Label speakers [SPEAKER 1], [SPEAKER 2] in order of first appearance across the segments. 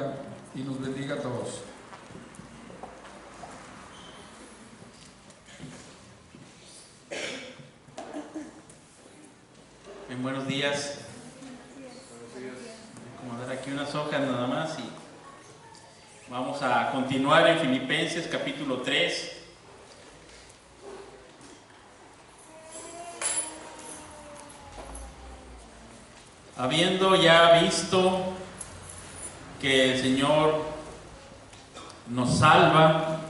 [SPEAKER 1] bendiga y nos bendiga a todos.
[SPEAKER 2] Bien, buenos días. Voy a acomodar aquí unas hojas nada más y vamos a continuar en Filipenses capítulo 3. Habiendo ya visto que el Señor nos salva,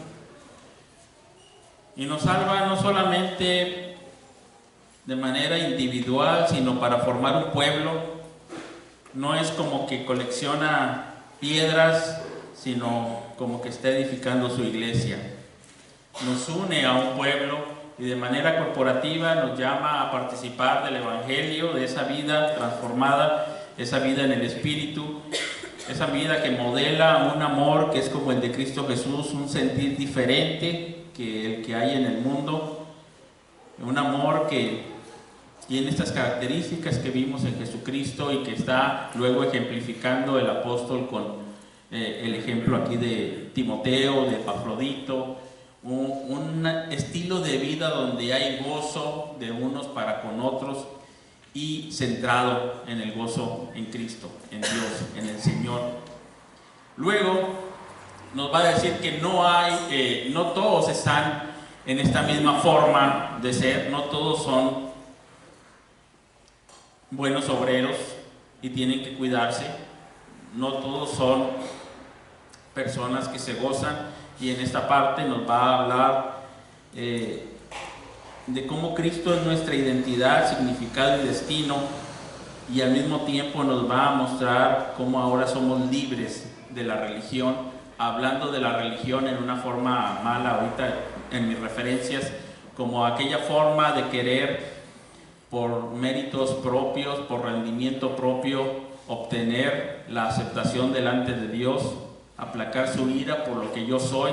[SPEAKER 2] y nos salva no solamente de manera individual, sino para formar un pueblo. No es como que colecciona piedras, sino como que está edificando su iglesia. Nos une a un pueblo y de manera corporativa nos llama a participar del Evangelio, de esa vida transformada, esa vida en el Espíritu, esa vida que modela un amor que es como el de Cristo Jesús, un sentir diferente que el que hay en el mundo, un amor que tiene estas características que vimos en Jesucristo y que está luego ejemplificando el apóstol con el ejemplo aquí de Timoteo, de Epafrodito, un estilo de vida donde hay gozo de unos para con otros y centrado en el gozo en Cristo, en Dios, en el Señor. Luego nos va a decir que no todos están en esta misma forma de ser, no todos son buenos obreros y tienen que cuidarse, no todos son personas que se gozan, y en esta parte nos va a hablar de cómo Cristo es nuestra identidad, significado y destino, y al mismo tiempo nos va a mostrar cómo ahora somos libres de la religión, hablando de la religión en una forma mala ahorita en mis referencias, como aquella forma de querer por méritos propios, por rendimiento propio, obtener la aceptación delante de Dios, aplacar su ira por lo que yo soy,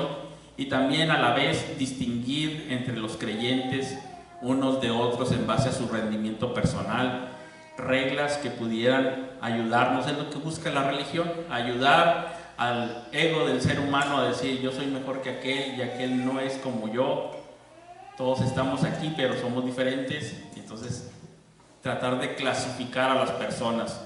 [SPEAKER 2] y también a la vez distinguir entre los creyentes unos de otros en base a su rendimiento personal, reglas que pudieran ayudarnos. Es lo que busca la religión, ayudar al ego del ser humano a decir yo soy mejor que aquel y aquel no es como yo, todos estamos aquí pero somos diferentes. Entonces tratar de clasificar a las personas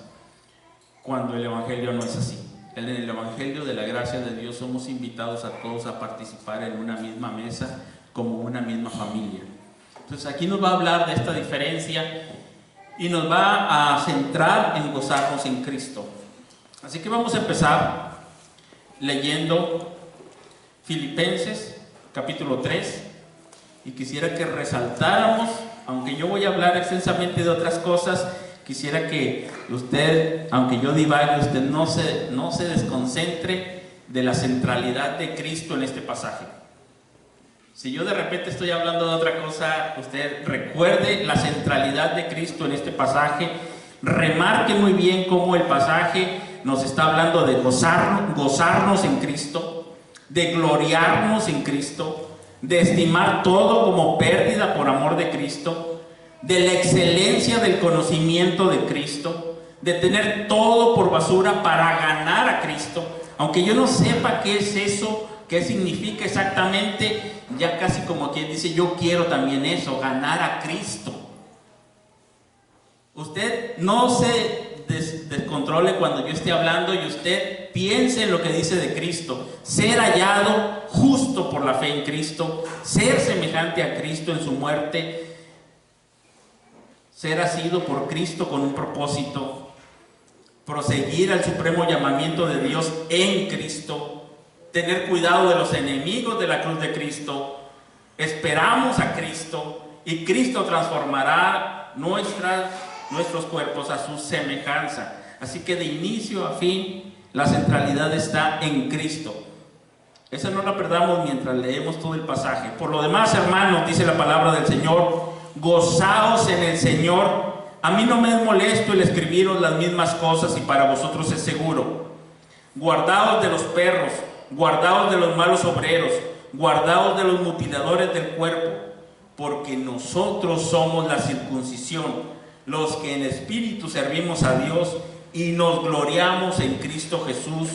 [SPEAKER 2] cuando el Evangelio no es así. En el Evangelio de la gracia de Dios somos invitados a todos a participar en una misma mesa como una misma familia. Entonces aquí nos va a hablar de esta diferencia y nos va a centrar en gozarnos en Cristo. Así que vamos a empezar leyendo Filipenses capítulo 3, y quisiera que resaltáramos, aunque yo voy a hablar extensamente de otras cosas, quisiera que usted, aunque yo divague, usted no se desconcentre de la centralidad de Cristo en este pasaje. Si yo de repente estoy hablando de otra cosa, usted recuerde la centralidad de Cristo en este pasaje, remarque muy bien cómo el pasaje nos está hablando de gozarnos en Cristo, de gloriarnos en Cristo, de estimar todo como pérdida por amor de Cristo, de la excelencia del conocimiento de Cristo, de tener todo por basura para ganar a Cristo. Aunque yo no sepa qué es eso, qué significa exactamente, ya casi como quien dice yo quiero también eso, ganar a Cristo. Usted no se descontrole cuando yo esté hablando y usted piense en lo que dice de Cristo: ser hallado justo por la fe en Cristo, ser semejante a Cristo en su muerte, ser asido por Cristo con un propósito, proseguir al supremo llamamiento de Dios en Cristo, tener cuidado de los enemigos de la cruz de Cristo. Esperamos a Cristo y Cristo transformará nuestros cuerpos a su semejanza. Así que de inicio a fin la centralidad está en Cristo. Esa no la perdamos mientras leemos todo el pasaje. Por lo demás, hermanos, dice la palabra del Señor, gozaos en el Señor. A mí no me es molesto el escribiros las mismas cosas, y para vosotros es seguro. Guardaos de los perros, guardaos de los malos obreros, guardaos de los mutiladores del cuerpo, porque nosotros somos la circuncisión, los que en espíritu servimos a Dios y nos gloriamos en Cristo Jesús,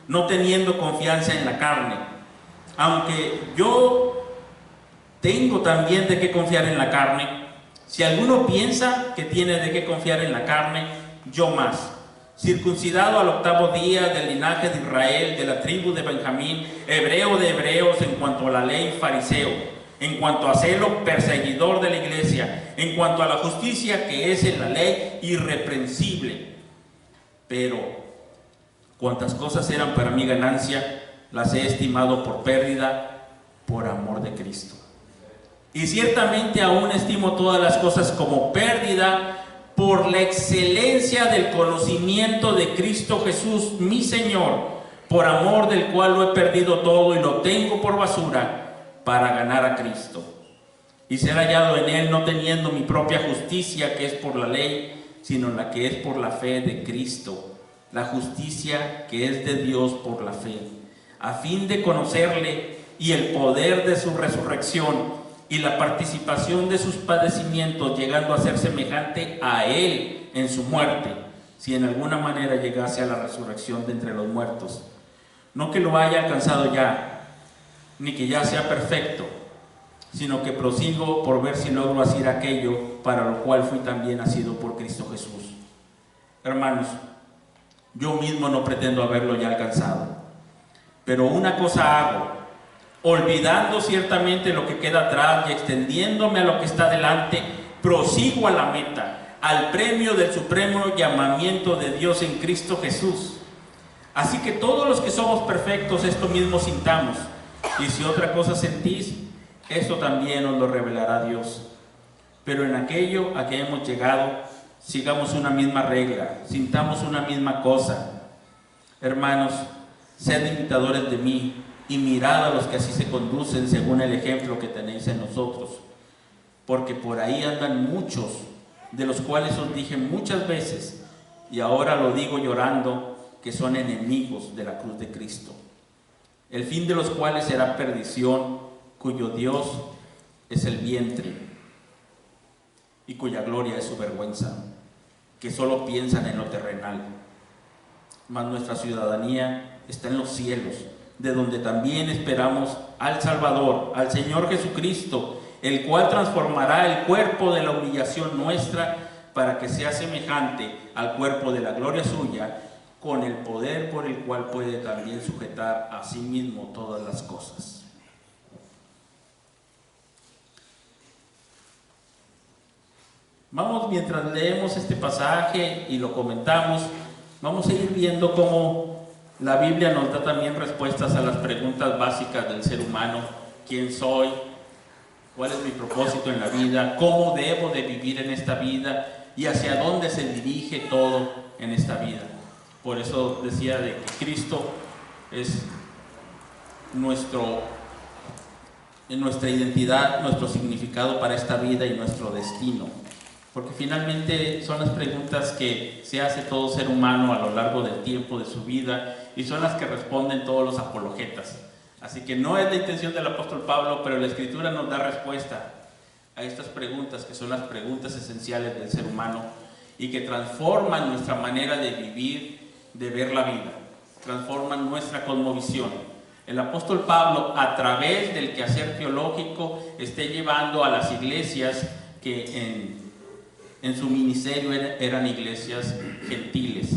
[SPEAKER 2] no teniendo confianza en la carne. Aunque yo tengo también de qué confiar en la carne, si alguno piensa que tiene de qué confiar en la carne, yo más. Circuncidado al 8º día, del linaje de Israel, de la tribu de Benjamín, hebreo de hebreos en cuanto a la ley, fariseo, en cuanto a celo, perseguidor de la iglesia, en cuanto a la justicia que es en la ley, irreprensible. Pero cuantas cosas eran para mi ganancia, las he estimado por pérdida por amor de Cristo. Y ciertamente aún estimo todas las cosas como pérdida por la excelencia del conocimiento de Cristo Jesús, mi Señor, por amor del cual lo he perdido todo y lo tengo por basura para ganar a Cristo y ser hallado en Él, no teniendo mi propia justicia que es por la ley, sino la que es por la fe de Cristo, la justicia que es de Dios por la fe, a fin de conocerle y el poder de su resurrección y la participación de sus padecimientos, llegando a ser semejante a Él en su muerte, si en alguna manera llegase a la resurrección de entre los muertos. No que lo haya alcanzado ya, ni que ya sea perfecto, sino que prosigo por ver si logro hacer aquello para lo cual fui también nacido por Cristo Jesús. Hermanos, yo mismo no pretendo haberlo ya alcanzado, pero una cosa hago, olvidando ciertamente lo que queda atrás y extendiéndome a lo que está delante, prosigo a la meta, al premio del supremo llamamiento de Dios en Cristo Jesús. Así que todos los que somos perfectos, esto mismo sintamos, y si otra cosa sentís, esto también os lo revelará Dios. Pero en aquello a que hemos llegado, sigamos una misma regla, sintamos una misma cosa. Hermanos, sed imitadores de mí, y mirad a los que así se conducen según el ejemplo que tenéis en nosotros, porque por ahí andan muchos, de los cuales os dije muchas veces, y ahora lo digo llorando, que son enemigos de la cruz de Cristo, el fin de los cuales será perdición, cuyo Dios es el vientre, y cuya gloria es su vergüenza, que solo piensan en lo terrenal, mas nuestra ciudadanía está en los cielos, de donde también esperamos al Salvador, al Señor Jesucristo, el cual transformará el cuerpo de la humillación nuestra para que sea semejante al cuerpo de la gloria suya, con el poder por el cual puede también sujetar a sí mismo todas las cosas. Vamos, mientras leemos este pasaje y lo comentamos, vamos a ir viendo cómo la Biblia nos da también respuestas a las preguntas básicas del ser humano: ¿quién soy? ¿Cuál es mi propósito en la vida? ¿Cómo debo de vivir en esta vida? ¿Y hacia dónde se dirige todo en esta vida? Por eso decía de que Cristo es nuestra identidad, nuestro significado para esta vida y nuestro destino. Porque finalmente son las preguntas que se hace todo ser humano a lo largo del tiempo de su vida y son las que responden todos los apologetas. Así que no es la intención del apóstol Pablo, pero la Escritura nos da respuesta a estas preguntas, que son las preguntas esenciales del ser humano y que transforman nuestra manera de vivir, de ver la vida, transforman nuestra cosmovisión. El apóstol Pablo, a través del quehacer teológico, está llevando a las iglesias que en su ministerio eran iglesias gentiles,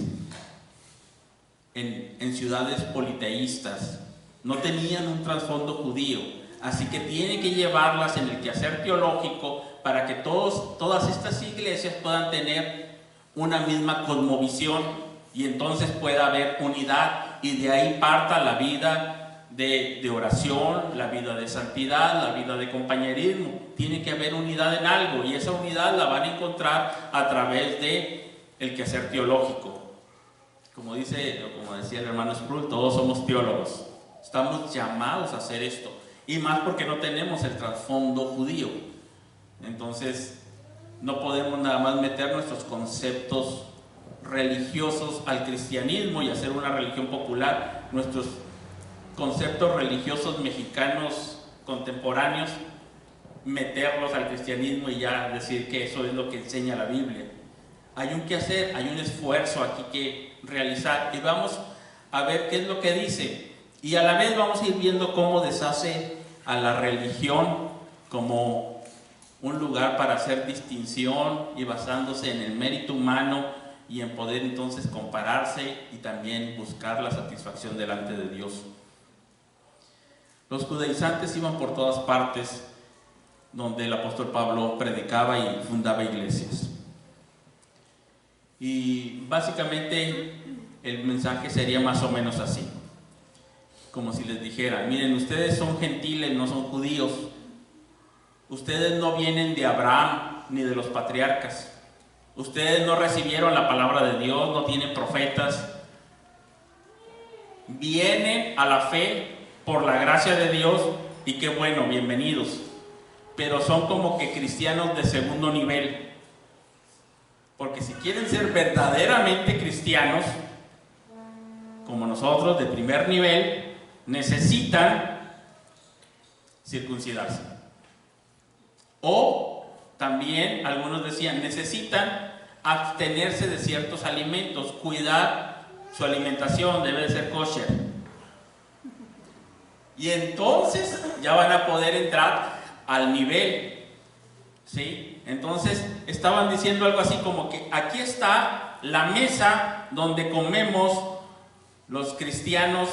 [SPEAKER 2] en ciudades politeístas, no tenían un trasfondo judío, así que tiene que llevarlas en el quehacer teológico para que todas estas iglesias puedan tener una misma cosmovisión y entonces pueda haber unidad y de ahí parta la vida de oración, la vida de santidad, la vida de compañerismo. Tiene que haber unidad en algo y esa unidad la van a encontrar a través de el quehacer teológico. Como decía el hermano Sproul, todos somos teólogos, estamos llamados a hacer esto y más porque no tenemos el trasfondo judío. Entonces no podemos nada más meter nuestros conceptos religiosos al cristianismo y hacer una religión popular, nuestros conceptos religiosos mexicanos contemporáneos, meterlos al cristianismo y ya decir que eso es lo que enseña la Biblia. Hay un quehacer, hay un esfuerzo aquí que realizar y vamos a ver qué es lo que dice. Y a la vez vamos a ir viendo cómo deshace a la religión como un lugar para hacer distinción y basándose en el mérito humano y en poder entonces compararse y también buscar la satisfacción delante de Dios. Los judaizantes iban por todas partes donde el apóstol Pablo predicaba y fundaba iglesias. Y básicamente el mensaje sería más o menos así, como si les dijera: miren, ustedes son gentiles, no son judíos. Ustedes no vienen de Abraham ni de los patriarcas. Ustedes no recibieron la palabra de Dios, no tienen profetas. Vienen a la fe por la gracia de Dios y qué bueno, bienvenidos. Pero son como que cristianos de segundo nivel. Porque si quieren ser verdaderamente cristianos, como nosotros, de primer nivel, necesitan circuncidarse. O también algunos decían, necesitan abstenerse de ciertos alimentos, cuidar su alimentación, debe de ser kosher. Y entonces ya van a poder entrar al nivel, ¿sí? Entonces estaban diciendo algo así como que aquí está la mesa donde comemos los cristianos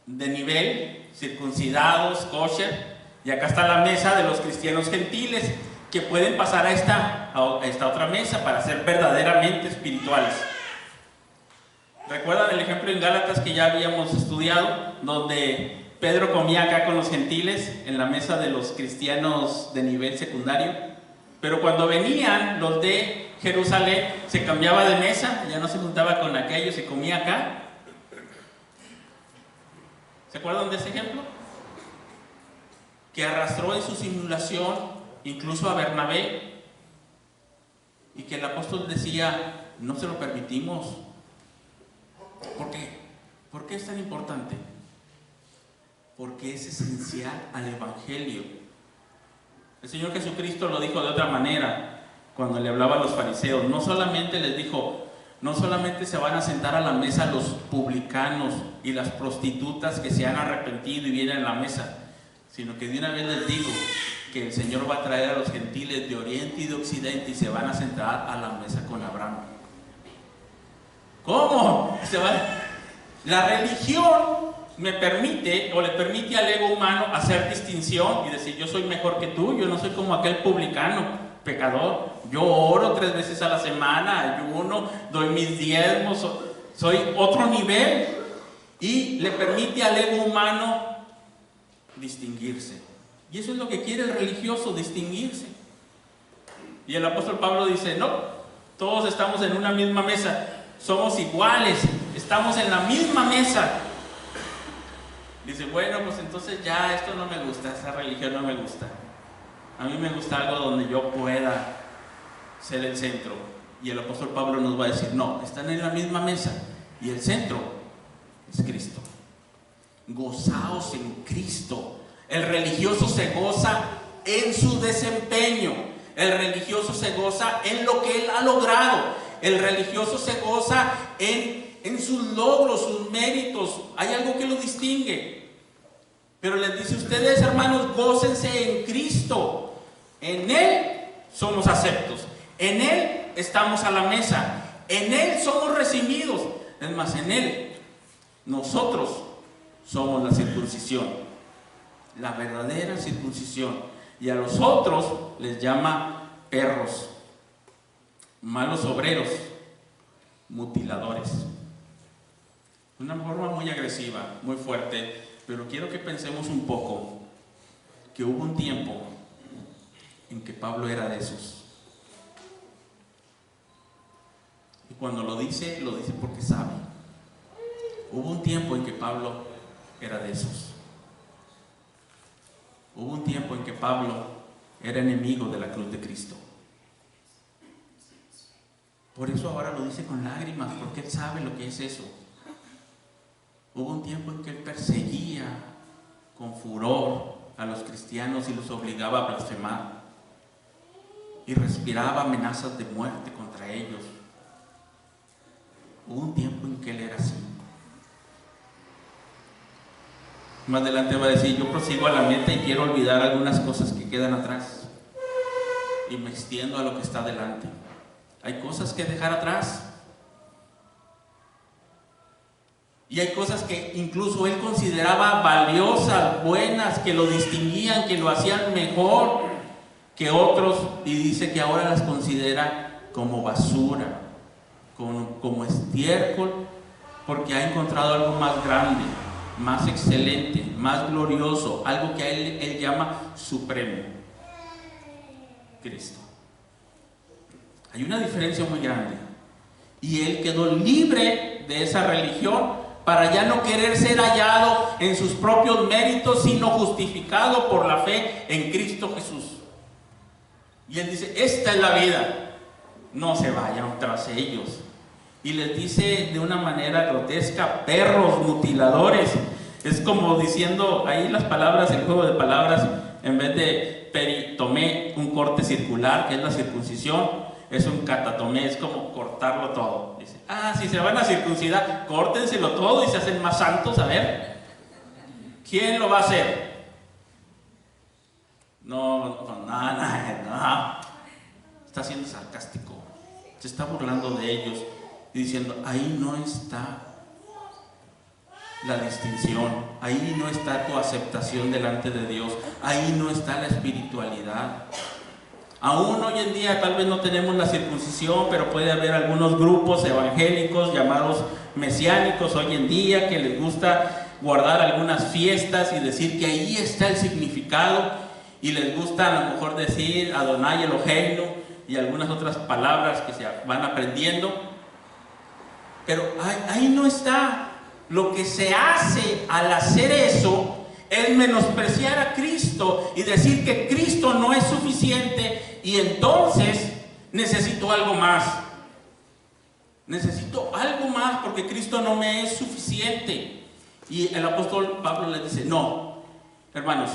[SPEAKER 2] de nivel, circuncidados, kosher, y acá está la mesa de los cristianos gentiles que pueden pasar a esta otra mesa para ser verdaderamente espirituales. ¿Recuerdan el ejemplo en Gálatas que ya habíamos estudiado, donde Pedro comía acá con los gentiles en la mesa de los cristianos de nivel secundario? Pero cuando venían los de Jerusalén, se cambiaba de mesa, ya no se juntaba con aquellos, se comía acá. ¿Se acuerdan de ese ejemplo? Que arrastró en su simulación incluso a Bernabé, y que el apóstol decía, no se lo permitimos. ¿Por qué? ¿Por qué es tan importante? Porque es esencial al Evangelio. El Señor Jesucristo lo dijo de otra manera cuando le hablaba a los fariseos. No solamente les dijo, no solamente se van a sentar a la mesa los publicanos y las prostitutas que se han arrepentido y vienen a la mesa, sino que de una vez les digo que el Señor va a traer a los gentiles de oriente y de occidente y se van a sentar a la mesa con Abraham. ¿Cómo? La religión me permite o le permite al ego humano hacer distinción y decir, yo soy mejor que tú, yo no soy como aquel publicano, pecador, yo oro 3 veces a la semana, ayuno, doy mis diezmos, soy otro nivel, y le permite al ego humano distinguirse. Y eso es lo que quiere el religioso, distinguirse. Y el apóstol Pablo dice, no, todos estamos en una misma mesa, somos iguales, estamos en la misma mesa. Dice, bueno, pues entonces ya esto no me gusta, esa religión no me gusta. A mí me gusta algo donde yo pueda ser el centro. Y el apóstol Pablo nos va a decir, no, están en la misma mesa y el centro es Cristo. Gozaos en Cristo. El religioso se goza en su desempeño. El religioso se goza en lo que él ha logrado. El religioso se goza en sus logros, sus méritos. Hay algo que lo distingue. Pero les dice, ustedes, hermanos, gócense en Cristo. En Él somos aceptos. En Él estamos a la mesa. En Él somos recibidos. Es más, en Él nosotros somos la circuncisión, la verdadera circuncisión. Y a los otros les llama perros, malos obreros, mutiladores. Una forma muy agresiva, muy fuerte, pero quiero que pensemos un poco que hubo un tiempo en que Pablo era de esos. Y cuando lo dice porque sabe. Hubo un tiempo en que Pablo era de esos. Hubo un tiempo en que Pablo era enemigo de la cruz de Cristo. Por eso ahora lo dice con lágrimas, porque él sabe lo que es eso. Hubo un tiempo en que él perseguía con furor a los cristianos y los obligaba a blasfemar. Y respiraba amenazas de muerte contra ellos. Hubo un tiempo en que él era así. Más adelante va a decir, yo prosigo a la meta y quiero olvidar algunas cosas que quedan atrás y me extiendo a lo que está delante. Hay cosas que dejar atrás y hay cosas que incluso él consideraba valiosas, buenas, que lo distinguían, que lo hacían mejor que otros, y dice que ahora las considera como basura, como estiércol, porque ha encontrado algo más grande, más excelente, más glorioso, algo que a él llama supremo: Cristo. Hay una diferencia muy grande, y él quedó libre de esa religión para ya no querer ser hallado en sus propios méritos, sino justificado por la fe en Cristo Jesús. Y él dice, esta es la vida, no se vayan tras ellos. Y les dice de una manera grotesca, perros mutiladores. Es como diciendo ahí las palabras, el juego de palabras, en vez de peritomé, un corte circular, que es la circuncisión, es un catatomé, es como cortarlo todo. Dice, si se van a circuncidar, córtenselo todo y se hacen más santos. A ver, ¿quién lo va a hacer? No. Está siendo sarcástico, se está burlando de ellos y diciendo, ahí no está la distinción, ahí no está tu aceptación delante de Dios, ahí no está la espiritualidad. Aún hoy en día tal vez no tenemos la circuncisión, pero puede haber algunos grupos evangélicos llamados mesiánicos hoy en día que les gusta guardar algunas fiestas y decir que ahí está el significado, y les gusta a lo mejor decir Adonai Eloheinu y algunas otras palabras que se van aprendiendo, pero ahí no está. Lo que se hace al hacer eso es menospreciar a Cristo y decir que Cristo no es suficiente, y entonces necesito algo más. Necesito algo más porque Cristo no me es suficiente. Y el apóstol Pablo le dice, no, hermanos,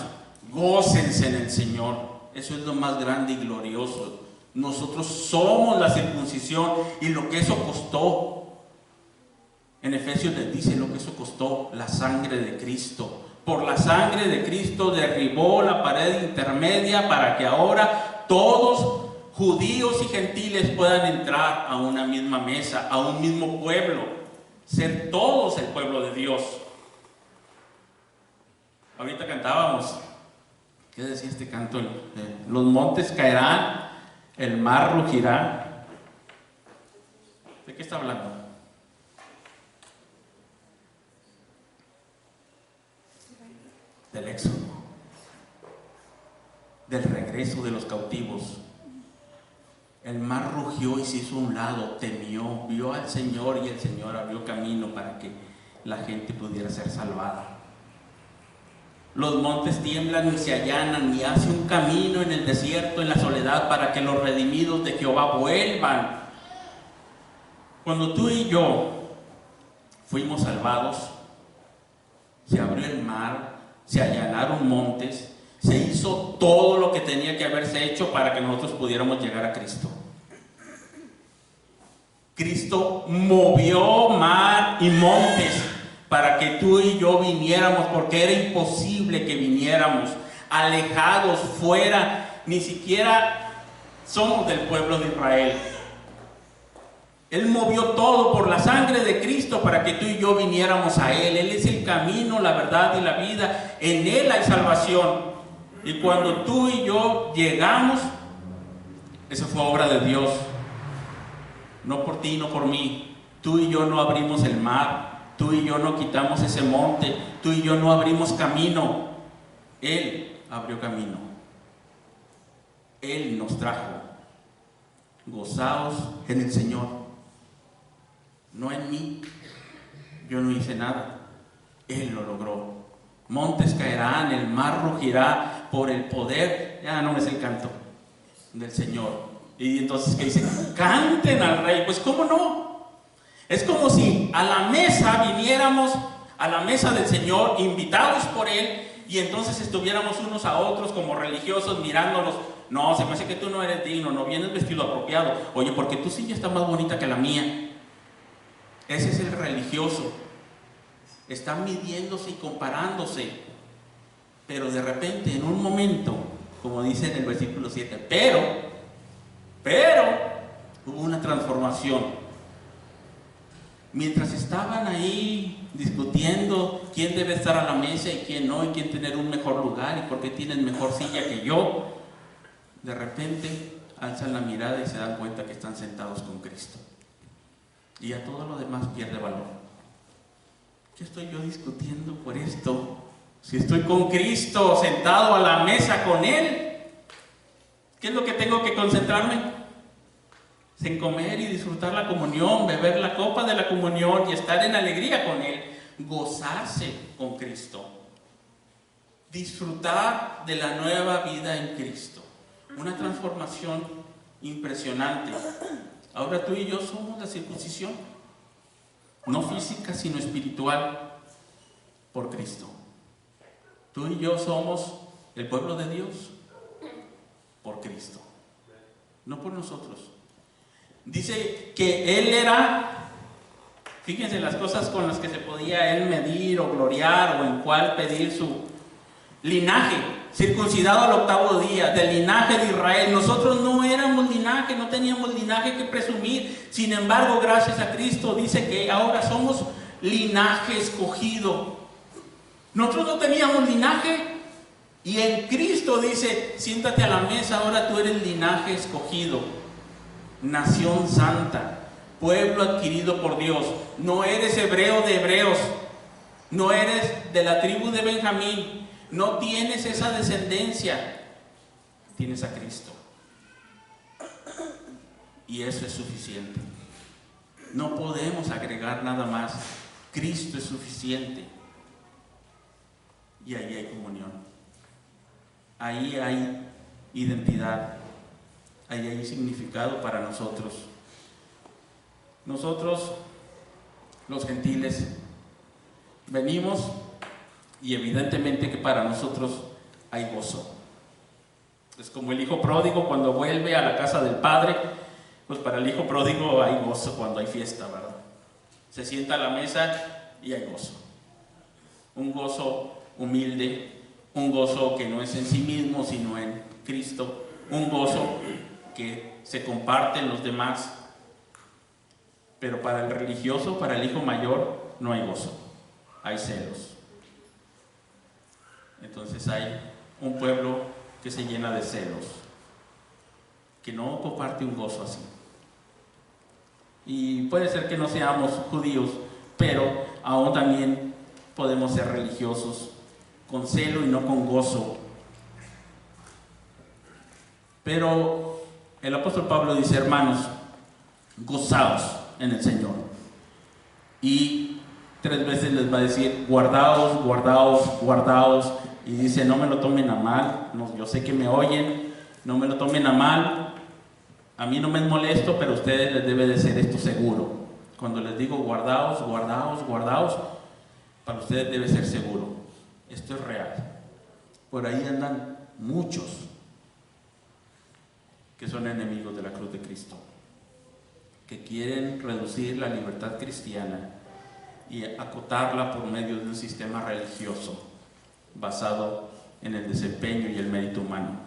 [SPEAKER 2] gócense en el Señor. Eso es lo más grande y glorioso. Nosotros somos la circuncisión y lo que eso costó. En Efesios les dice lo que eso costó: la sangre de Cristo. Por la sangre de Cristo derribó la pared intermedia para que ahora todos, judíos y gentiles, puedan entrar a una misma mesa, a un mismo pueblo, ser todos el pueblo de Dios. Ahorita cantábamos, ¿qué decía este canto? Los montes caerán, el mar rugirá. ¿De qué está hablando? Del éxodo, del regreso de los cautivos. El mar rugió y se hizo a un lado, temió, vio al Señor, y el Señor abrió camino para que la gente pudiera ser salvada. Los montes tiemblan y se allanan, y hace un camino en el desierto, en la soledad, para que los redimidos de Jehová vuelvan. Cuando tú y yo fuimos salvados, se abrió el mar, se allanaron montes, se hizo todo lo que tenía que haberse hecho para que nosotros pudiéramos llegar a Cristo. Cristo movió mar y montes para que tú y yo viniéramos, porque era imposible que viniéramos alejados, fuera, ni siquiera somos del pueblo de Israel. Él movió todo por la sangre de Cristo para que tú y yo viniéramos a Él. Él es el camino, la verdad y la vida. En Él hay salvación. Y cuando tú y yo llegamos, eso fue obra de Dios. No por ti, no por mí. Tú y yo no abrimos el mar. Tú y yo no quitamos ese monte. Tú y yo no abrimos camino. Él abrió camino. Él nos trajo. Gozaos en el Señor. No en mí, yo no hice nada, Él lo logró. Montes caerán, el mar rugirá por el poder, ya no es el canto del Señor. Y entonces, ¿qué dice? Canten al Rey. Pues ¿cómo no? Es como si a la mesa viniéramos, a la mesa del Señor, invitados por Él, y entonces estuviéramos unos a otros como religiosos mirándonos. No, se me hace que tú no eres digno, no vienes vestido apropiado. Oye, porque tu silla está más bonita que la mía. Ese es el religioso. están midiéndose y comparándose, pero de repente, en un momento, como dice en el versículo 7, pero hubo una transformación. Mientras estaban ahí discutiendo quién debe estar a la mesa y quién no, y quién tener un mejor lugar y por qué tienen mejor silla que yo, de repente alzan la mirada y se dan cuenta que están sentados con Cristo. Y ya todo lo demás pierde valor. ¿Qué estoy yo discutiendo por esto? Si estoy con Cristo, sentado a la mesa con Él, ¿qué es lo que tengo que concentrarme? En comer y disfrutar la comunión, beber la copa de la comunión y estar en alegría con Él, gozarse con Cristo, disfrutar de la nueva vida en Cristo. Una transformación impresionante. Ahora tú y yo somos la circuncisión, no física sino espiritual, por Cristo. Tú y yo somos el pueblo de Dios por Cristo, no por nosotros. Dice que Él era, fíjense las cosas con las que se podía Él medir o gloriar o en cuál pedir su linaje, circuncidado al 8º día, del linaje de Israel. Nosotros no éramos linaje, no teníamos linaje que presumir. Sin embargo, gracias a Cristo dice que ahora somos linaje escogido. Nosotros no teníamos linaje y en Cristo dice, siéntate a la mesa, ahora tú eres linaje escogido. Nación santa, pueblo adquirido por Dios. No eres hebreo de hebreos, no eres de la tribu de Benjamín, no tienes esa descendencia, tienes a Cristo. Y eso es suficiente. No podemos agregar nada más. Cristo es suficiente. Y ahí hay comunión. Ahí hay identidad. Ahí hay significado para nosotros. Nosotros, los gentiles, venimos y evidentemente que para nosotros hay gozo. Es como el hijo pródigo cuando vuelve a la casa del padre, pues para el hijo pródigo hay gozo cuando hay fiesta, ¿verdad? Se sienta a la mesa y hay gozo. Un gozo humilde, un gozo que no es en sí mismo, sino en Cristo, un gozo que se comparte en los demás. Pero para el religioso, para el hijo mayor, no hay gozo, hay celos. Entonces hay un pueblo que se llena de celos, que no comparte un gozo así. Y puede ser que no seamos judíos, pero aún también podemos ser religiosos, con celo y no con gozo. Pero el apóstol Pablo dice, hermanos, gozaos en el Señor. Y 3 veces les va a decir, guardaos, guardaos, guardaos. Y dice, no me lo tomen a mal. No, yo sé que me oyen, no me lo tomen a mal. A mí no me es molesto, pero a ustedes les debe de ser esto seguro. Cuando les digo guardaos, guardaos, guardaos, para ustedes debe ser seguro. Esto es real. Por ahí andan muchos que son enemigos de la cruz de Cristo, que quieren reducir la libertad cristiana y acotarla por medio de un sistema religioso basado en el desempeño y el mérito humano.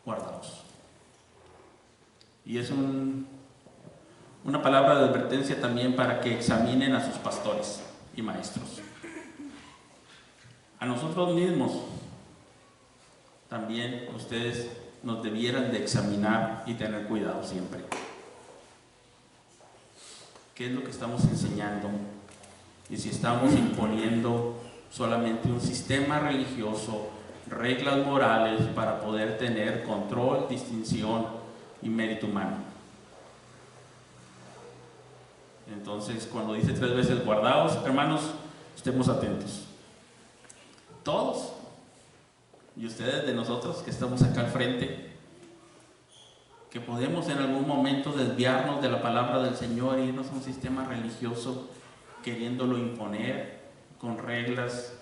[SPEAKER 2] Guardaos. Y es una palabra de advertencia también para que examinen a sus pastores y maestros. A nosotros mismos también ustedes nos debieran de examinar y tener cuidado siempre. ¿Qué es lo que estamos enseñando? Y si estamos imponiendo solamente un sistema religioso, reglas morales para poder tener control, distinción y mérito humano. Entonces, cuando dice 3 veces guardaos, hermanos, estemos atentos. Todos. Y ustedes de nosotros que estamos acá al frente, que podemos en algún momento desviarnos de la palabra del Señor e irnos a un sistema religioso queriéndolo imponer con reglas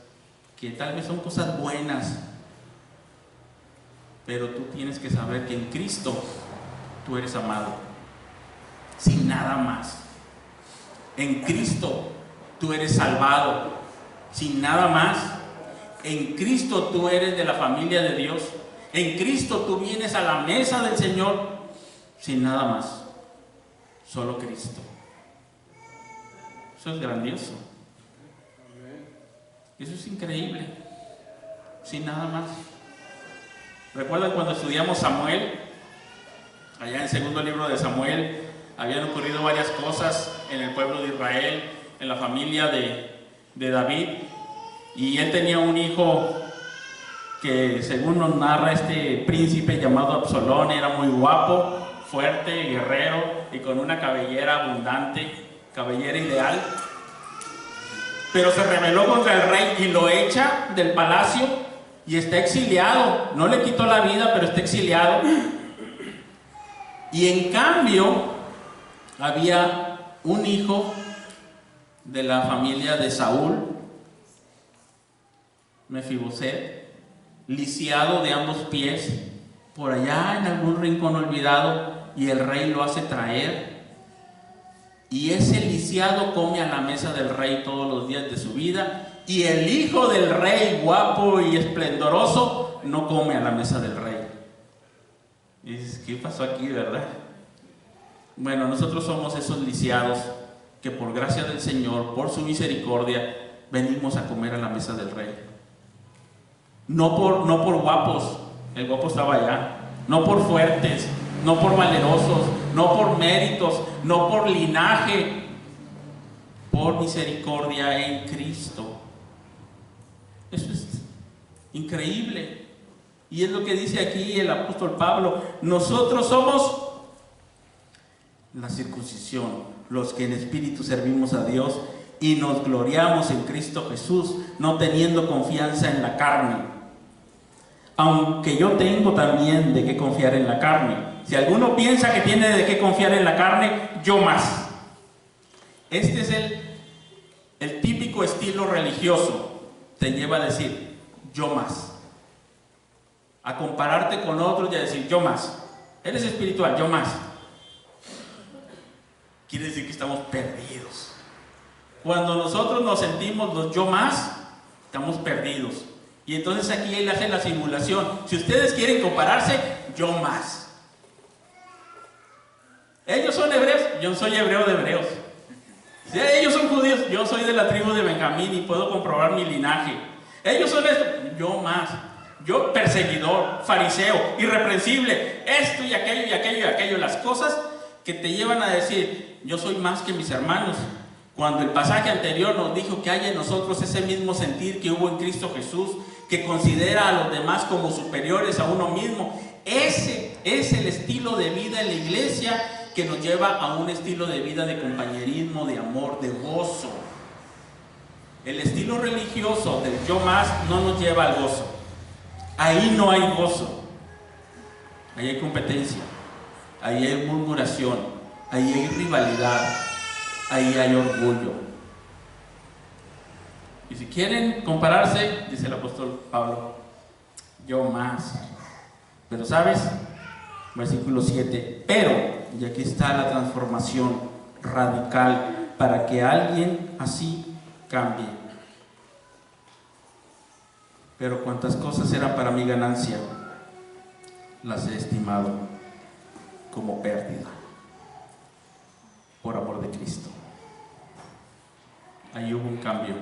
[SPEAKER 2] que tal vez son cosas buenas, pero tú tienes que saber que en Cristo tú eres amado, sin nada más. En Cristo tú eres salvado, sin nada más. En Cristo tú eres de la familia de Dios. En Cristo tú vienes a la mesa del Señor, sin nada más. Solo Cristo. Eso es grandioso. Eso es increíble. Sin nada más. ¿Recuerdan cuando estudiamos Samuel? Allá en el segundo libro de Samuel habían ocurrido varias cosas en el pueblo de Israel, en la familia de David, y él tenía un hijo que, según nos narra este príncipe llamado Absalón, era muy guapo, fuerte, guerrero y con una cabellera abundante, cabellera ideal, pero se rebeló contra el rey y lo echa del palacio y está exiliado. No le quitó la vida, pero está exiliado. Y en cambio había un hijo de la familia de Saúl, Mefiboset, lisiado de ambos pies, por allá en algún rincón olvidado, y el rey lo hace traer. Y ese lisiado come a la mesa del rey todos los días de su vida, y el hijo del rey, guapo y esplendoroso, no come a la mesa del rey. Y dices, ¿qué pasó aquí, verdad? Bueno, nosotros somos esos lisiados que por gracia del Señor, por su misericordia, venimos a comer a la mesa del rey. No por guapos, el guapo estaba allá. No por fuertes, no por valerosos, no por méritos, no por linaje, por misericordia en Cristo. Eso es increíble. Y es lo que dice aquí el apóstol Pablo. Nosotros somos la circuncisión, los que en espíritu servimos a Dios y nos gloriamos en Cristo Jesús, no teniendo confianza en la carne. Aunque yo tengo también de qué confiar en la carne. Si alguno piensa que tiene de qué confiar en la carne, yo más. Este es el típico estilo religioso. Te lleva a decir, yo más. A compararte con otros y a decir, yo más. Eres espiritual, yo más. Quiere decir que estamos perdidos. Cuando nosotros nos sentimos los yo más, estamos perdidos. Y entonces aquí él hace la simulación. Si ustedes quieren compararse, yo más. Ellos son hebreos, yo soy hebreo de hebreos. Si ellos son judíos, yo soy de la tribu de Benjamín y puedo comprobar mi linaje. Ellos son esto, yo más. Yo perseguidor, fariseo, irreprensible, esto y aquello y aquello y aquello. Las cosas que te llevan a decir, yo soy más que mis hermanos. Cuando el pasaje anterior nos dijo que hay en nosotros ese mismo sentir que hubo en Cristo Jesús, que considera a los demás como superiores a uno mismo. Ese es el estilo de vida en la iglesia que nos lleva a un estilo de vida de compañerismo, de amor, de gozo. El estilo religioso del yo más no nos lleva al gozo. Ahí no hay gozo. Ahí hay competencia. Ahí hay murmuración. Ahí hay rivalidad. Ahí hay orgullo. Y si quieren compararse, dice el apóstol Pablo, yo más. Pero ¿sabes? Versículo 7. Pero, y aquí está la transformación radical para que alguien así cambie. Pero cuantas cosas eran para mi ganancia, las he estimado como pérdida por amor de Cristo. Ahí hubo un cambio.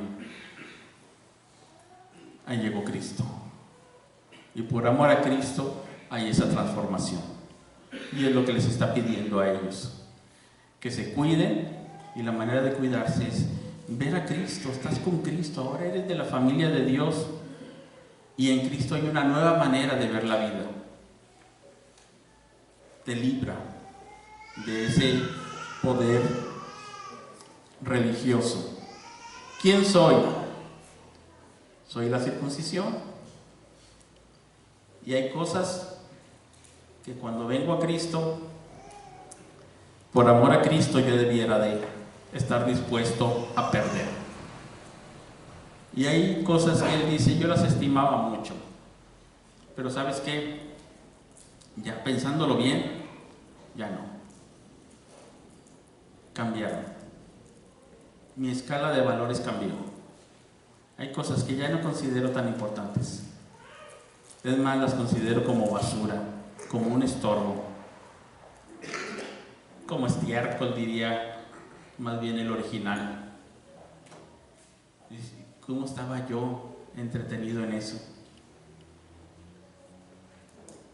[SPEAKER 2] Ahí llegó Cristo. Y por amor a Cristo hay esa transformación. Y es lo que les está pidiendo a ellos. Que se cuiden, y la manera de cuidarse es ver a Cristo. Estás con Cristo, ahora eres de la familia de Dios. Y en Cristo hay una nueva manera de ver la vida. Te libra de ese poder religioso. ¿Quién soy? Soy la circuncisión. Y hay cosas que cuando vengo a Cristo, por amor a Cristo, yo debiera de estar dispuesto a perder. Y hay cosas que él dice, yo las estimaba mucho. Pero ¿sabes qué? Ya pensándolo bien, ya no. Cambiaron. mi escala de valores cambió. Hay cosas que ya no considero tan importantes. Es más, las considero como basura, como un estorbo, como estiércol, diría más bien el original. ¿Cómo estaba yo entretenido en eso?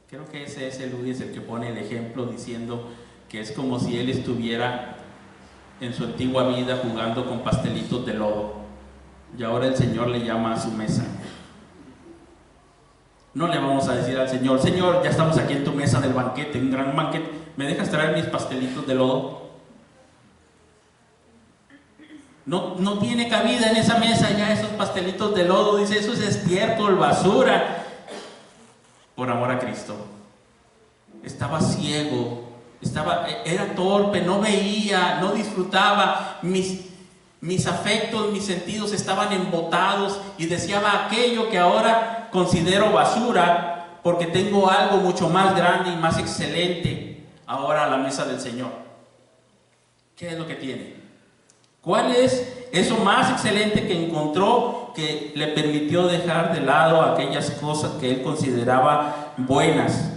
[SPEAKER 2] Creo que ese es el Luis el que pone el ejemplo diciendo que es como si él estuviera en su antigua vida jugando con pastelitos de lodo y ahora el Señor le llama a su mesa. No le vamos a decir al Señor: Señor, ya estamos aquí en tu mesa del banquete, un gran banquete, ¿me dejas traer mis pastelitos de lodo? No tiene cabida en esa mesa ya esos pastelitos de lodo. Dice, eso es estiércol, basura. Por amor a Cristo. Estaba ciego, era torpe, no veía, no disfrutaba. Mis afectos, mis sentidos estaban embotados y deseaba aquello que ahora considero basura, porque tengo algo mucho más grande y más excelente ahora a la mesa del Señor. ¿Qué es lo que tiene? ¿Cuál es eso más excelente que encontró que le permitió dejar de lado aquellas cosas que él consideraba buenas?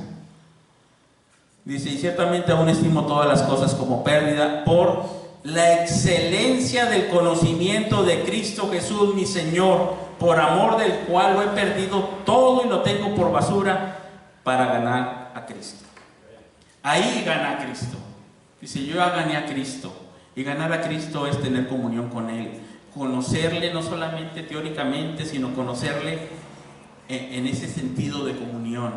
[SPEAKER 2] Dice, y ciertamente aún estimo todas las cosas como pérdida por la excelencia del conocimiento de Cristo Jesús mi Señor, por amor del cual lo he perdido todo y lo tengo por basura para ganar a Cristo. Ahí gana a Cristo. Dice, yo ya gané a Cristo. Y ganar a Cristo es tener comunión con Él, conocerle no solamente teóricamente, sino conocerle en ese sentido de comunión.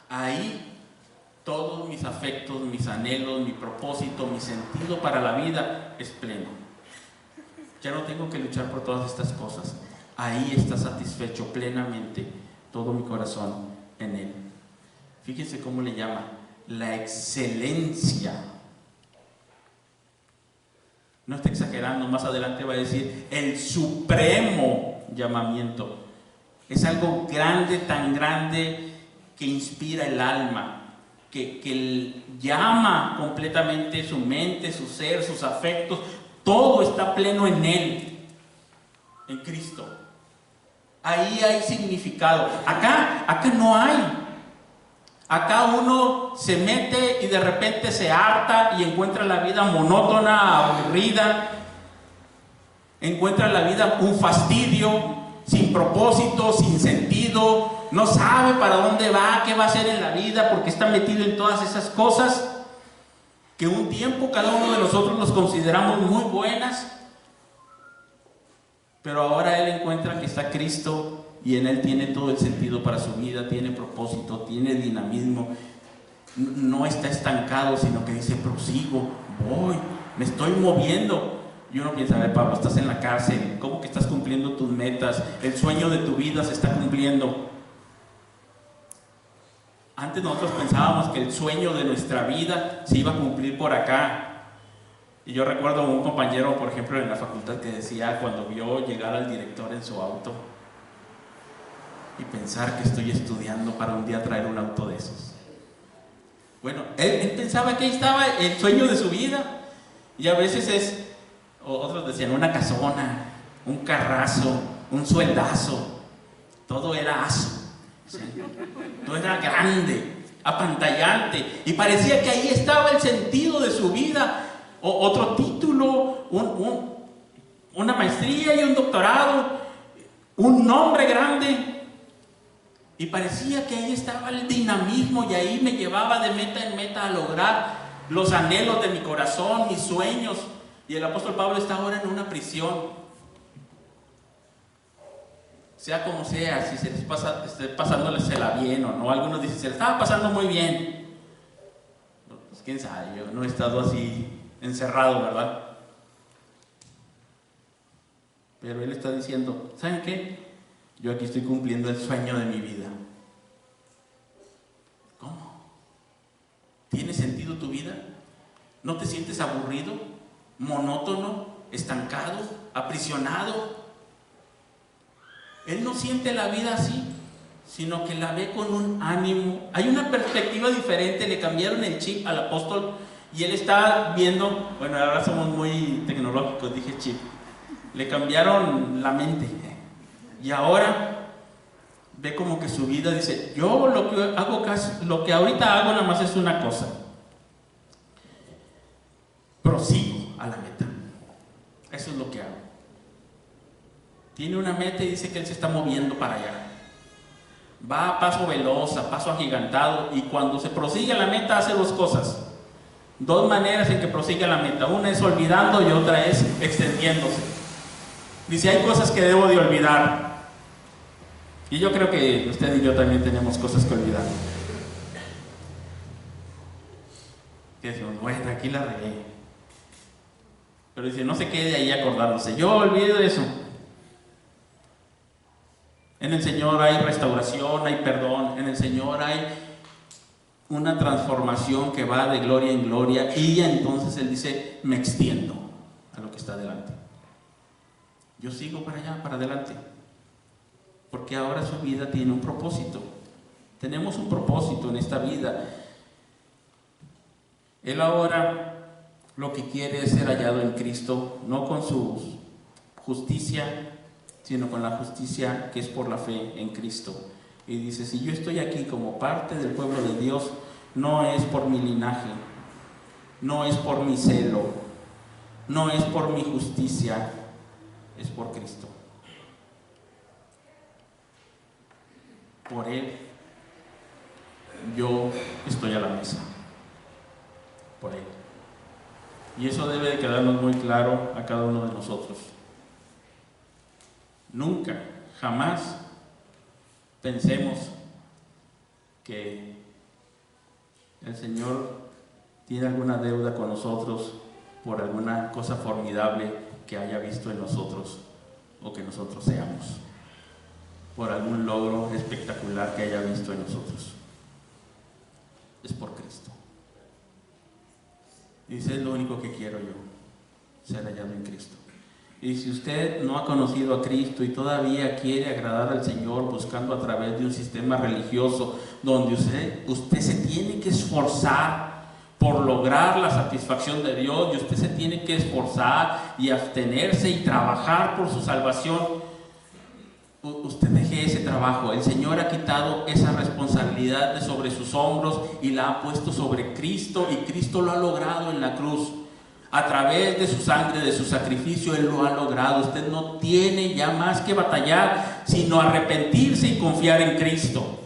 [SPEAKER 2] Ahí todos mis afectos, mis anhelos, mi propósito, mi sentido para la vida es pleno. Ya no tengo que luchar por todas estas cosas. Ahí está satisfecho plenamente todo mi corazón en Él. Fíjense cómo le llama, la excelencia. No está exagerando, más adelante va a decir el supremo llamamiento. Es algo grande, tan grande que inspira el alma, que llama completamente su mente, su ser, sus afectos. Todo está pleno en Él, en Cristo. Ahí hay significado. Acá no hay. Acá uno se mete y de repente se harta y encuentra la vida monótona, aburrida, encuentra la vida un fastidio, sin propósito, sin sentido, no sabe para dónde va, qué va a hacer en la vida, porque está metido en todas esas cosas que un tiempo cada uno de nosotros los consideramos muy buenas, pero ahora él encuentra que está Cristo y en Él tiene todo el sentido para su vida, tiene propósito, tiene dinamismo, no está estancado, sino que dice, prosigo, voy, me estoy moviendo. Y uno piensa, a ver, Pablo, estás en la cárcel, ¿cómo que estás cumpliendo tus metas? El sueño de tu vida se está cumpliendo. Antes nosotros pensábamos que el sueño de nuestra vida se iba a cumplir por acá. Y yo recuerdo a un compañero, por ejemplo, en la facultad que decía, cuando vio llegar al director en su auto, y pensar que estoy estudiando para un día traer un auto de esos. Bueno, él pensaba que ahí estaba el sueño de su vida. Y a veces otros decían, una casona, un carrazo, un sueldazo. Todo era aso. Todo era grande, apantallante. Y parecía que ahí estaba el sentido de su vida. Otro título, una maestría y un doctorado, un nombre grande. Y parecía que ahí estaba el dinamismo y ahí me llevaba de meta en meta a lograr los anhelos de mi corazón, mis sueños. Y el apóstol Pablo está ahora en una prisión. Sea como sea, si se les pasa, esté pasándosela bien o no. Algunos dicen, se le estaba pasando muy bien. Pues quién sabe, yo no he estado así encerrado, ¿verdad? Pero él está diciendo, ¿saben qué? Yo aquí estoy cumpliendo el sueño de mi vida. ¿Cómo? ¿Tiene sentido tu vida? ¿No te sientes aburrido, monótono, estancado, aprisionado? Él no siente la vida así, sino que la ve con un ánimo. Hay una perspectiva diferente, le cambiaron el chip al apóstol Y él está viendo, bueno, ahora somos muy tecnológicos, dije chip, le cambiaron la mente. Y ahora ve como que su vida dice, yo lo que ahorita hago nada más es una cosa. Prosigo a la meta. Eso es lo que hago. Tiene una meta y dice que él se está moviendo para allá. Va a paso veloz, a paso agigantado, y cuando se prosigue a la meta hace dos cosas. Dos maneras en que prosigue a la meta. Una es olvidando y otra es extendiéndose. Dice, hay cosas que debo de olvidar. Y yo creo que usted y yo también tenemos cosas que olvidar. Que decimos, bueno, aquí la regué. Pero dice, no se quede ahí acordándose. Yo olvido eso. En el Señor hay restauración, hay perdón. En el Señor hay una transformación que va de gloria en gloria. Y entonces Él dice, me extiendo a lo que está delante. Yo sigo para allá, para adelante. Porque ahora su vida tiene un propósito. Tenemos un propósito en esta vida. Él ahora lo que quiere es ser hallado en Cristo, no con su justicia, sino con la justicia que es por la fe en Cristo. Y dice, si yo estoy aquí como parte del pueblo de Dios, no es por mi linaje, no es por mi celo, no es por mi justicia, es por Cristo. Por Él, yo estoy a la mesa. Por Él. Y eso debe de quedarnos muy claro a cada uno de nosotros. Nunca, jamás pensemos que el Señor tiene alguna deuda con nosotros por alguna cosa formidable que haya visto en nosotros o que nosotros seamos, por algún logro espectacular que haya visto en nosotros. Es por Cristo. Dice, es lo único que quiero yo, ser hallado en Cristo. Y si usted no ha conocido a Cristo y todavía quiere agradar al Señor buscando a través de un sistema religioso donde usted se tiene que esforzar por lograr la satisfacción de Dios, y usted se tiene que esforzar y abstenerse y trabajar por su salvación, usted deje ese trabajo. El Señor ha quitado esa responsabilidad de sobre sus hombros y la ha puesto sobre Cristo, y Cristo lo ha logrado en la cruz. A través de su sangre, de su sacrificio, Él lo ha logrado. Usted no tiene ya más que batallar, sino arrepentirse y confiar en Cristo.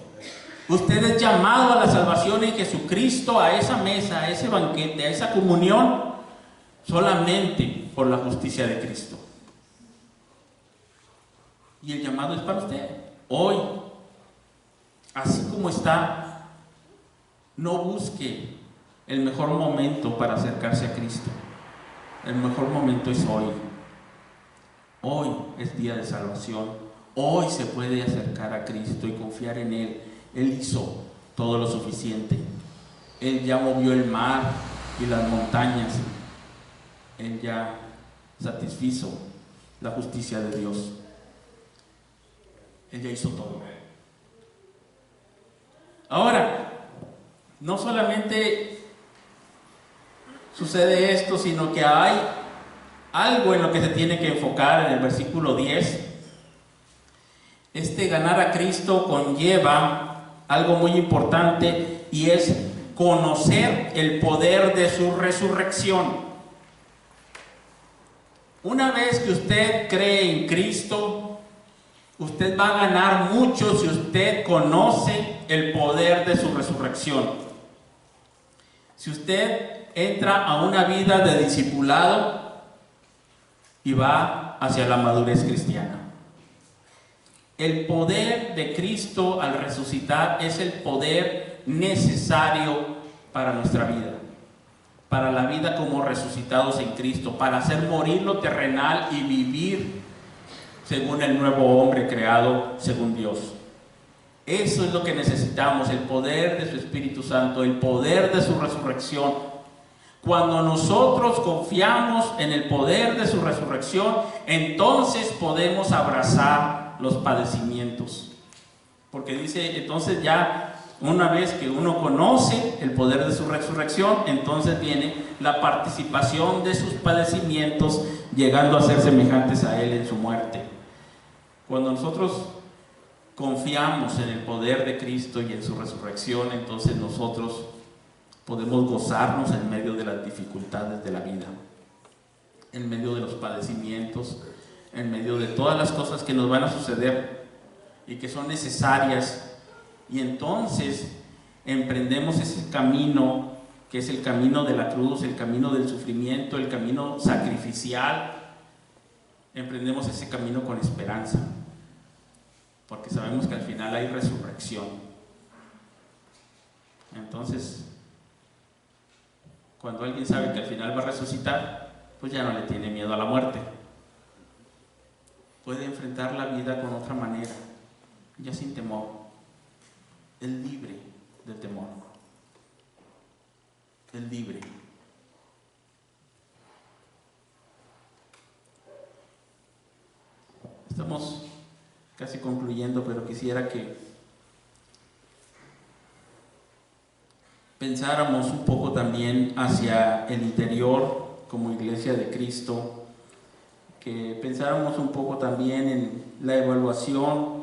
[SPEAKER 2] Usted es llamado a la salvación en Jesucristo, a esa mesa, a ese banquete, a esa comunión, solamente por la justicia de Cristo. Y el llamado es para usted. Hoy, así como está, no busque el mejor momento para acercarse a Cristo. El mejor momento es hoy. Hoy es día de salvación. Hoy se puede acercar a Cristo y confiar en Él. Él hizo todo lo suficiente. Él ya movió el mar y las montañas. Él ya satisfizo la justicia de Dios. Él ya hizo todo. Ahora, no solamente sucede esto, sino que hay algo en lo que se tiene que enfocar en el versículo 10. Ganar a Cristo conlleva algo muy importante, y es conocer el poder de su resurrección. Una vez que usted cree en Cristo, usted va a ganar mucho si usted conoce el poder de su resurrección. Si usted entra a una vida de discipulado y va hacia la madurez cristiana. El poder de Cristo al resucitar es el poder necesario para nuestra vida, para la vida como resucitados en Cristo, para hacer morir lo terrenal y vivir según el nuevo hombre creado según Dios. Eso es lo que necesitamos, el poder de su Espíritu Santo, el poder de su resurrección. Cuando nosotros confiamos en el poder de su resurrección, entonces podemos abrazar los padecimientos. Porque dice, entonces ya Una vez que uno conoce el poder de su resurrección, entonces viene la participación de sus padecimientos, llegando a ser semejantes a Él en su muerte. Cuando nosotros confiamos en el poder de Cristo y en su resurrección, entonces nosotros podemos gozarnos en medio de las dificultades de la vida, en medio de los padecimientos, en medio de todas las cosas que nos van a suceder y que son necesarias. Y entonces emprendemos ese camino que es el camino de la cruz, el camino del sufrimiento, el camino sacrificial. Emprendemos ese camino con esperanza, porque sabemos que al final hay resurrección. Entonces, cuando alguien sabe que al final va a resucitar, pues ya no le tiene miedo a la muerte. Puede enfrentar la vida con otra manera, ya sin temor. Es libre del temor. Es libre. Estamos casi concluyendo, pero quisiera que pensáramos un poco también hacia el interior como Iglesia de Cristo, que pensáramos un poco también en la evaluación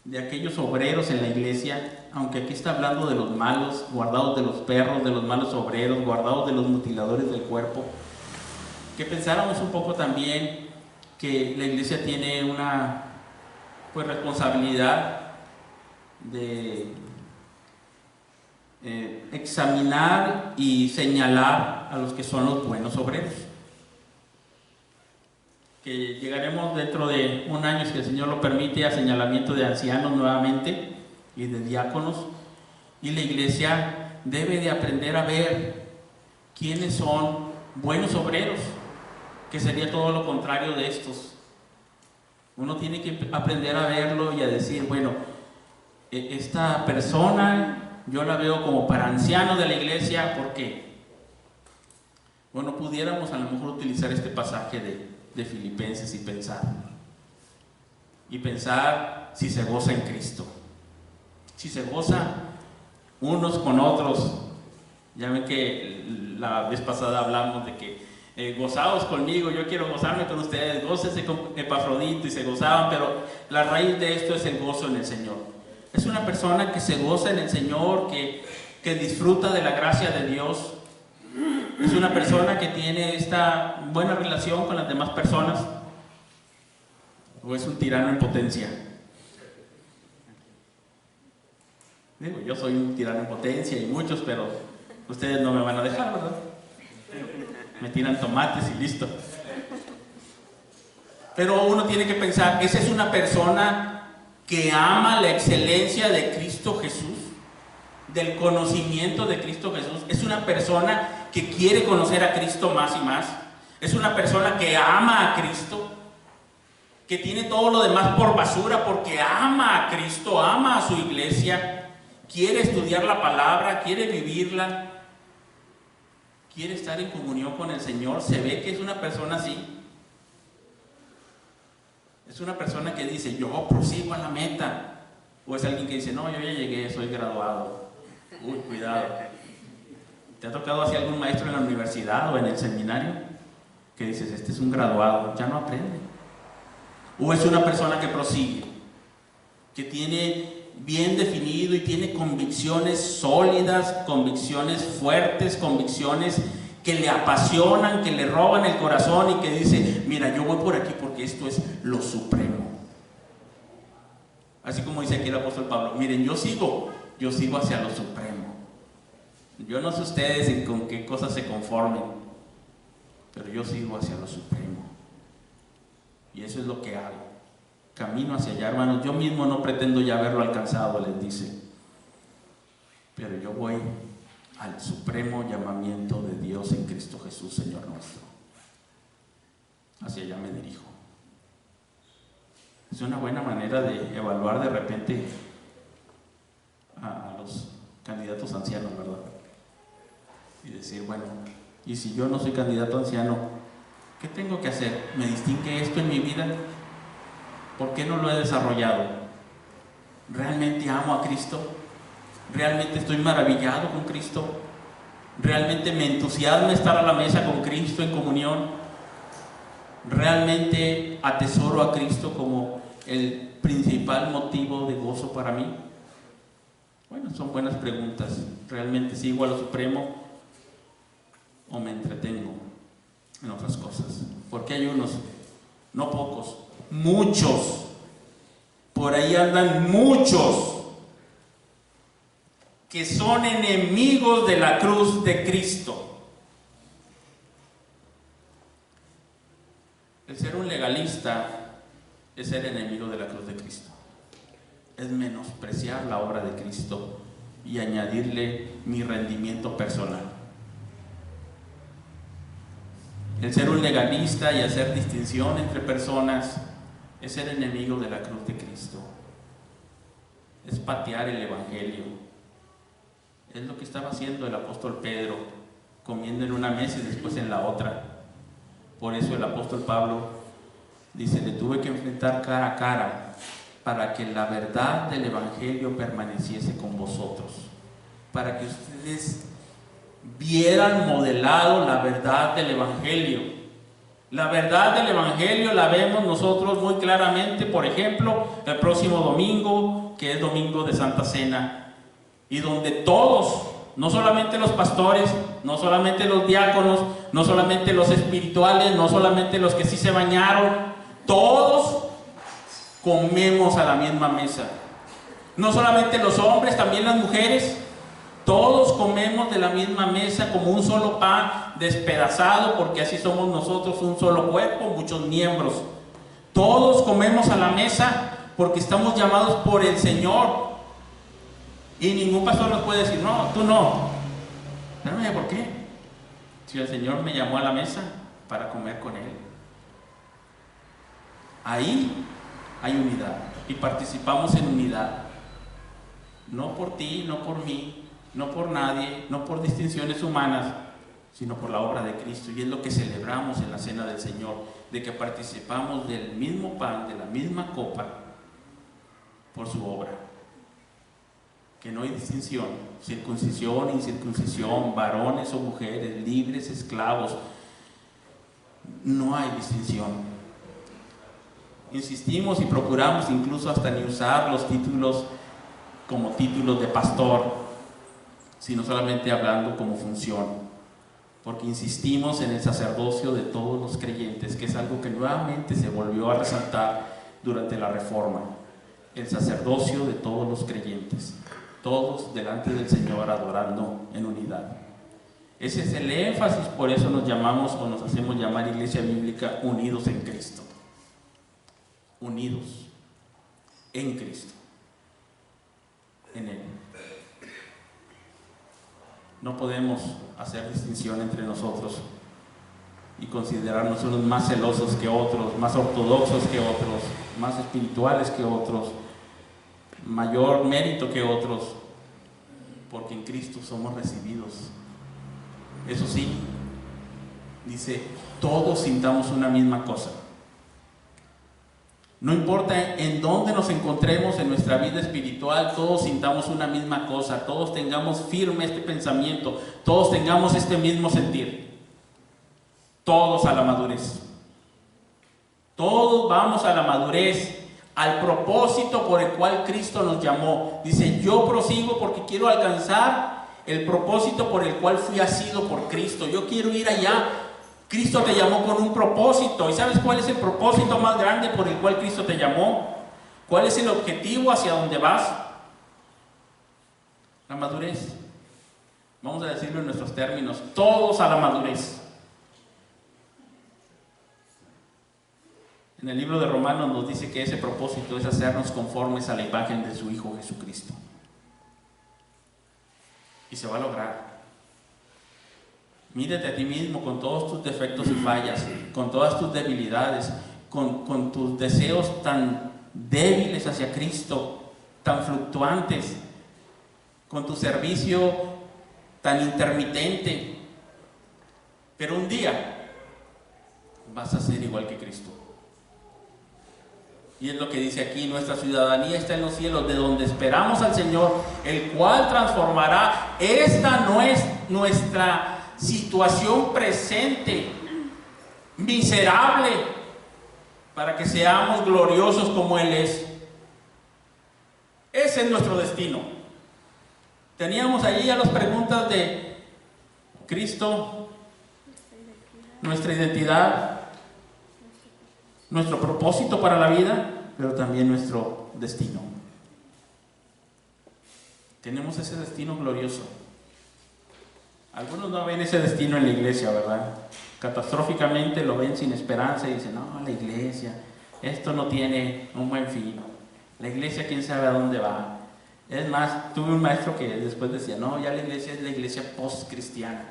[SPEAKER 2] de aquellos obreros en la iglesia, aunque aquí está hablando de los malos, guardados de los perros, de los malos obreros, guardados de los mutiladores del cuerpo, que pensáramos un poco también que la iglesia tiene una responsabilidad de examinar y señalar a los que son los buenos obreros. Que llegaremos dentro de un año, si el Señor lo permite, a señalamiento de ancianos nuevamente y de diáconos, y la iglesia debe de aprender a ver quiénes son buenos obreros, que sería todo lo contrario de estos. Uno tiene que aprender a verlo y a decir, bueno, esta persona yo la veo como para anciano de la iglesia. ¿Por qué? Bueno, pudiéramos a lo mejor utilizar este pasaje de Filipenses y pensar si se goza en Cristo, si se goza unos con otros. Ya ven que la vez pasada hablamos de que gozaos conmigo, yo quiero gozarme con ustedes, gócense con Epafrodito, y se gozaban, pero la raíz de esto es el gozo en el Señor. Es una persona que se goza en el Señor, que disfruta de la gracia de Dios. Es una persona que tiene esta buena relación con las demás personas, o es un tirano en potencia. Digo, yo soy un tirano en potencia y muchos, pero ustedes no me van a dejar, ¿verdad? Me tiran tomates y listo. Pero uno tiene que pensar, esa es una persona que ama la excelencia de Cristo Jesús, del conocimiento de Cristo Jesús. Es una persona que quiere conocer a Cristo más y más. Es una persona que ama a Cristo, que tiene todo lo demás por basura porque ama a Cristo, ama a su iglesia, quiere estudiar la palabra, quiere vivirla, quiere estar en comunión con el Señor. Se ve que es una persona así. Es una persona que dice, yo prosigo a la meta. O es alguien que dice, no, yo ya llegué, soy graduado. Uy, cuidado. ¿Te ha tocado así algún maestro en la universidad o en el seminario que dices, este es un graduado, ya no aprende? ¿O es una persona que prosigue, que tiene bien definido y tiene convicciones sólidas, convicciones fuertes, convicciones que le apasionan, que le roban el corazón y que dice, mira, yo voy por aquí porque esto es lo supremo? Así como dice aquí el apóstol Pablo, miren, yo sigo hacia lo supremo. Yo no sé ustedes con qué cosas se conformen, pero yo sigo hacia lo supremo. Y eso es lo que hago. Camino hacia allá, hermanos. Yo mismo no pretendo ya haberlo alcanzado, les dice, pero yo voy al supremo llamamiento de Dios en Cristo Jesús, Señor nuestro. Hacia allá me dirijo. Es una buena manera de evaluar de repente a los candidatos ancianos, ¿verdad? Y decir, bueno, y si yo no soy candidato anciano, ¿qué tengo que hacer? ¿Me distingue esto en mi vida? ¿Por qué no lo he desarrollado? ¿Realmente amo a Cristo? ¿Realmente estoy maravillado con Cristo? ¿Realmente me entusiasma estar a la mesa con Cristo en comunión? ¿Realmente atesoro a Cristo como el principal motivo de gozo para mí? Bueno, son buenas preguntas. ¿Realmente sigo a lo Supremo o me entretengo en otras cosas? Porque hay unos, no pocos, muchos, por ahí andan muchos que son enemigos de la cruz de Cristo. El ser un legalista es ser enemigo de la cruz de Cristo. Es menospreciar la obra de Cristo y añadirle mi rendimiento personal. El ser un legalista y hacer distinción entre personas es ser enemigo de la cruz de Cristo. Es patear el Evangelio. Es lo que estaba haciendo el apóstol Pedro, comiendo en una mesa y después en la otra. Por eso el apóstol Pablo dice: le tuve que enfrentar cara a cara para que la verdad del Evangelio permaneciese con vosotros, para que ustedes vieran modelado la verdad del Evangelio. La verdad del Evangelio la vemos nosotros muy claramente, por ejemplo, el próximo domingo, que es domingo de Santa Cena, y donde todos, no solamente los pastores, no solamente los diáconos, no solamente los espirituales, no solamente los que sí se bañaron, todos comemos a la misma mesa. No solamente los hombres, también las mujeres. Todos comemos de la misma mesa como un solo pan despedazado, porque así somos nosotros, un solo cuerpo, muchos miembros. Todos comemos a la mesa porque estamos llamados por el Señor. Y ningún pastor nos puede decir: no, tú no. Espérame, ¿por qué? Si el Señor me llamó a la mesa para comer con Él. Ahí hay unidad y participamos en unidad. No por ti, no por mí, no por nadie, no por distinciones humanas, sino por la obra de Cristo. Y es lo que celebramos en la Cena del Señor, de que participamos del mismo pan, de la misma copa, por su obra. Que no hay distinción, circuncisión, incircuncisión, varones o mujeres, libres, esclavos. No hay distinción. Insistimos y procuramos incluso hasta ni usar los títulos como títulos de pastor, sino solamente hablando como función, porque insistimos en el sacerdocio de todos los creyentes, que es algo que nuevamente se volvió a resaltar durante la Reforma. El sacerdocio de todos los creyentes, todos delante del Señor adorando en unidad. Ese es el énfasis, por eso nos llamamos o nos hacemos llamar Iglesia Bíblica Unidos en Cristo. Unidos en Cristo, en Él. No podemos hacer distinción entre nosotros y considerarnos unos más celosos que otros, más ortodoxos que otros, más espirituales que otros, mayor mérito que otros, porque en Cristo somos recibidos. Eso sí, dice: todos sintamos una misma cosa. No importa en dónde nos encontremos en nuestra vida espiritual, todos sintamos una misma cosa, todos tengamos firme este pensamiento, todos tengamos este mismo sentir. Todos a la madurez. Todos vamos a la madurez, al propósito por el cual Cristo nos llamó. Dice: yo prosigo porque quiero alcanzar el propósito por el cual fui asido por Cristo. Yo quiero ir allá. Cristo te llamó con un propósito. ¿Y sabes cuál es el propósito más grande por el cual Cristo te llamó? ¿Cuál es el objetivo hacia donde vas? La madurez. Vamos a decirlo en nuestros términos: todos a la madurez. En el libro de Romanos nos dice que ese propósito es hacernos conformes a la imagen de su Hijo Jesucristo. Y se va a lograr. Mírate a ti mismo con todos tus defectos y fallas, con todas tus debilidades, con tus deseos tan débiles hacia Cristo, tan fluctuantes, con tu servicio tan intermitente. Pero un día vas a ser igual que Cristo. Y es lo que dice aquí: nuestra ciudadanía está en los cielos, de donde esperamos al Señor, el cual transformará esta nuestra situación presente, miserable, para que seamos gloriosos como Él es. Ese es nuestro destino. Teníamos allí ya las preguntas de Cristo, nuestra identidad, nuestro propósito para la vida, pero también nuestro destino. Tenemos ese destino glorioso. Algunos no ven ese destino en la iglesia, ¿verdad? Catastróficamente lo ven sin esperanza y dicen: no, la iglesia, esto no tiene un buen fin. La iglesia, quién sabe a dónde va. Es más, tuve un maestro que después decía: no, ya la iglesia es la iglesia post-cristiana.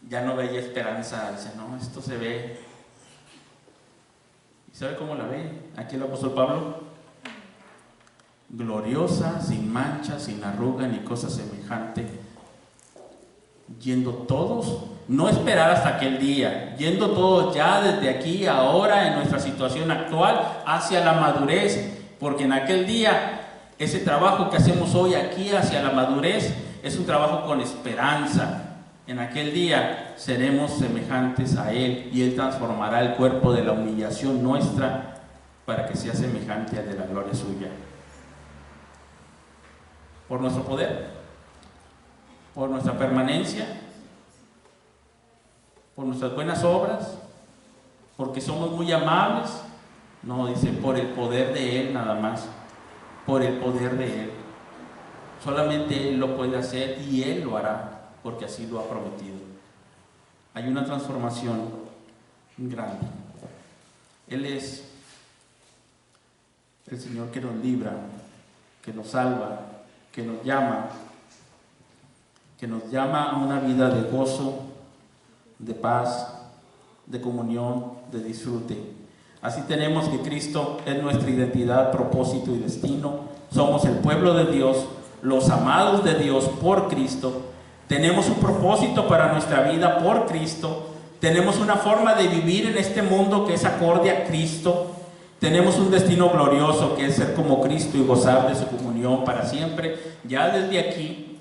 [SPEAKER 2] Ya no veía esperanza. Dice: no, esto se ve. ¿Y sabe cómo la ve aquí el apóstol Pablo? Gloriosa, sin mancha, sin arruga, ni cosa semejante. Yendo todos, no esperar hasta aquel día, yendo todos ya desde aquí, ahora, en nuestra situación actual, hacia la madurez, porque en aquel día, ese trabajo que hacemos hoy aquí hacia la madurez, es un trabajo con esperanza. En aquel día seremos semejantes a Él, y Él transformará el cuerpo de la humillación nuestra para que sea semejante al de la gloria suya. Por nuestro poder, por nuestra permanencia, por nuestras buenas obras, porque somos muy amables. No, dice: por el poder de Él nada más, por el poder de Él. Solamente Él lo puede hacer, y Él lo hará, porque así lo ha prometido. Hay una transformación grande. Él es el Señor que nos libra, que nos salva, que nos llama a una vida de gozo, de paz, de comunión, de disfrute. Así tenemos que Cristo es nuestra identidad, propósito y destino. Somos el pueblo de Dios, los amados de Dios por Cristo. Tenemos un propósito para nuestra vida por Cristo. Tenemos una forma de vivir en este mundo que es acorde a Cristo. Tenemos un destino glorioso que es ser como Cristo y gozar de su comunión para siempre, ya desde aquí,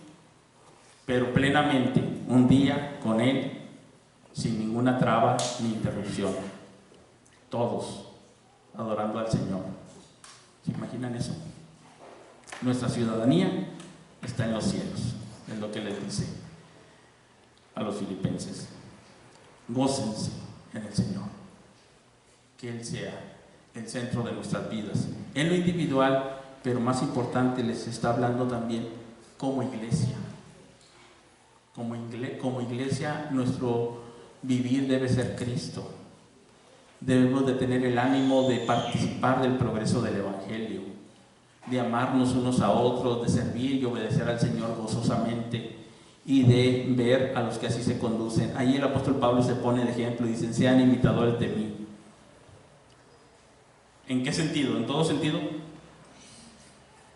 [SPEAKER 2] pero plenamente un día con Él, sin ninguna traba ni interrupción. Todos adorando al Señor. ¿Se imaginan eso? Nuestra ciudadanía está en los cielos, es lo que les dice a los filipenses. Gócense en el Señor, que Él sea el centro de nuestras vidas, en lo individual, pero más importante, les está hablando también como iglesia. Como iglesia, nuestro vivir debe ser Cristo. Debemos de tener el ánimo de participar del progreso del Evangelio, de amarnos unos a otros, de servir y obedecer al Señor gozosamente, y de ver a los que así se conducen. Ahí el apóstol Pablo se pone de ejemplo y dice: sean imitadores de mí. ¿En qué sentido? ¿En todo sentido?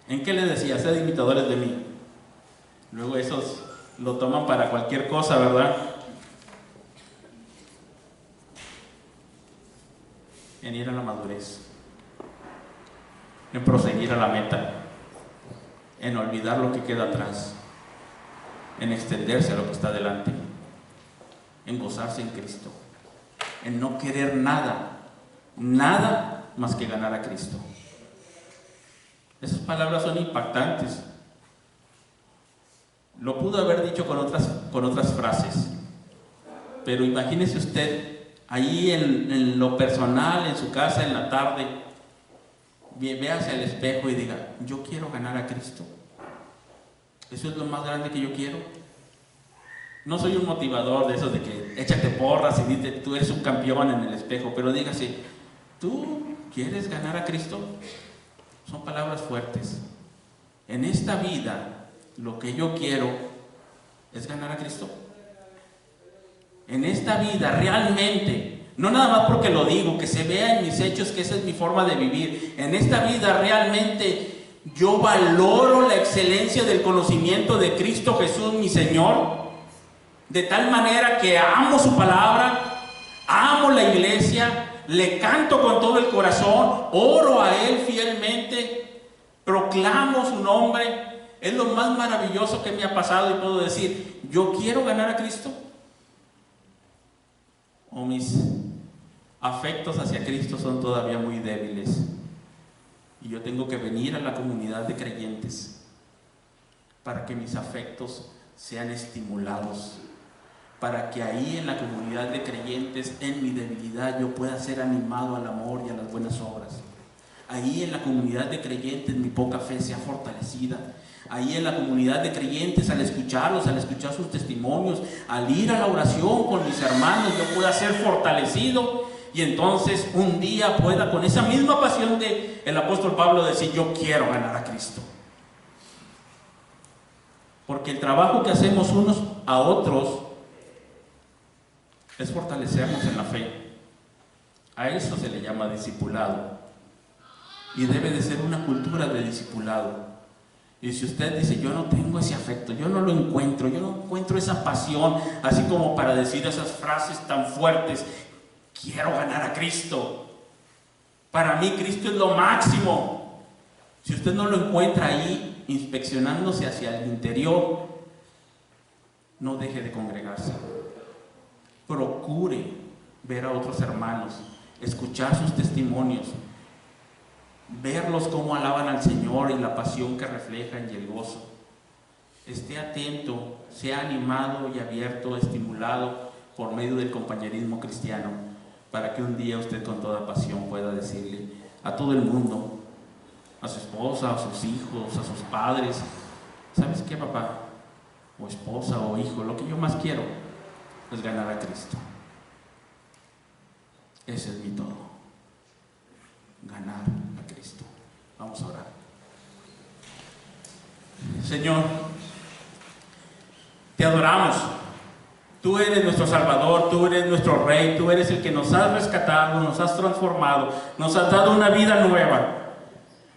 [SPEAKER 2] ¿En qué le decía? Sed imitadores de mí. Luego esos lo toman para cualquier cosa, ¿verdad? En ir a la madurez, en proseguir a la meta, en olvidar lo que queda atrás, en extenderse a lo que está delante, en gozarse en Cristo, en no querer nada más que ganar a Cristo. Esas palabras son impactantes. Lo pudo haber dicho con otras frases, pero imagínese usted ahí en lo personal, en su casa, en la tarde, véase al espejo y diga: yo quiero ganar a Cristo. Eso es lo más grande que yo quiero. No soy un motivador de esos de que échate porras y dite tú eres un campeón en el espejo, pero dígase: ¿tú quieres ganar a Cristo? Son palabras fuertes. En esta vida, lo que yo quiero es ganar a Cristo. En esta vida, realmente, no nada más porque lo digo, que se vea en mis hechos que esa es mi forma de vivir. En esta vida, realmente, yo valoro la excelencia del conocimiento de Cristo Jesús, mi Señor, de tal manera que amo su palabra, amo la iglesia, le canto con todo el corazón, oro a Él fielmente, proclamo su nombre. Es lo más maravilloso que me ha pasado y puedo decir, yo quiero ganar a Cristo. O mis afectos hacia Cristo son todavía muy débiles y yo tengo que venir a la comunidad de creyentes para que mis afectos sean estimulados, para que ahí en la comunidad de creyentes, en mi debilidad, yo pueda ser animado al amor y a las buenas obras. Ahí en la comunidad de creyentes mi poca fe sea fortalecida. Ahí en la comunidad de creyentes, al escucharlos, al escuchar sus testimonios, al ir a la oración con mis hermanos, yo pueda ser fortalecido y entonces un día pueda, con esa misma pasión del apóstol Pablo, decir, yo quiero ganar a Cristo. Porque el trabajo que hacemos unos a otros es fortalecernos en la fe. A eso se le llama discipulado. Y debe de ser una cultura de discipulado. Y si usted dice, yo no tengo ese afecto, yo no lo encuentro, yo no encuentro esa pasión, así como para decir esas frases tan fuertes, quiero ganar a Cristo. Para mí Cristo es lo máximo. Si usted no lo encuentra ahí, inspeccionándose hacia el interior, no deje de congregarse. Procure ver a otros hermanos, escuchar sus testimonios, verlos cómo alaban al Señor y la pasión que reflejan y el gozo. Esté atento, sea animado y abierto, estimulado por medio del compañerismo cristiano, para que un día usted con toda pasión pueda decirle a todo el mundo, a su esposa, a sus hijos, a sus padres, ¿sabes qué, papá? O esposa o hijo, lo que yo más quiero es ganar a Cristo. Ese es mi todo, ganar a Cristo. Vamos a orar. Señor, te adoramos. Tú eres nuestro Salvador, tú eres nuestro Rey, tú eres el que nos has rescatado, nos has transformado, nos has dado una vida nueva.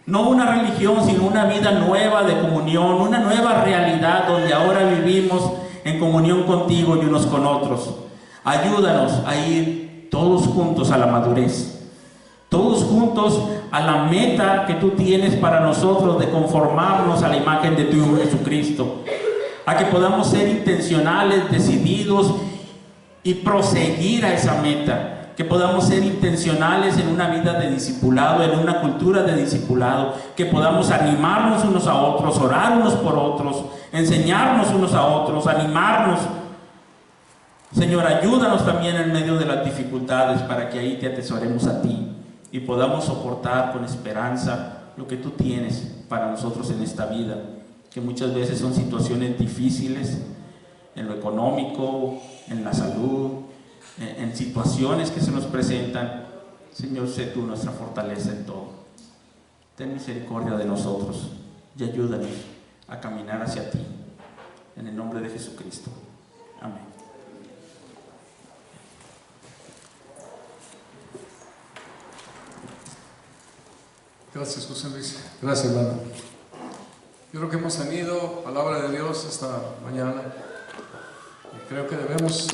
[SPEAKER 2] No una religión, sino una vida nueva de comunión, una nueva realidad donde ahora vivimos en comunión contigo y unos con otros. Ayúdanos a ir todos juntos a la madurez, todos juntos a la meta que tú tienes para nosotros de conformarnos a la imagen de tu Hijo Jesucristo, a que podamos ser intencionales, decididos y proseguir a esa meta, que podamos ser intencionales en una vida de discipulado, en una cultura de discipulado, que podamos animarnos unos a otros, orar unos por otros, enseñarnos unos a otros, animarnos. Señor, ayúdanos también en medio de las dificultades para que ahí te atesoremos a ti y podamos soportar con esperanza lo que tú tienes para nosotros en esta vida, que muchas veces son situaciones difíciles en lo económico, en la salud, en situaciones que se nos presentan. Señor, sé tú nuestra fortaleza en todo. Ten misericordia de nosotros y ayúdanos a caminar hacia ti. En el nombre de Jesucristo. Amén.
[SPEAKER 1] Gracias, José Luis. Gracias, hermano. Yo creo que hemos tenido palabra de Dios esta mañana y creo que tenemos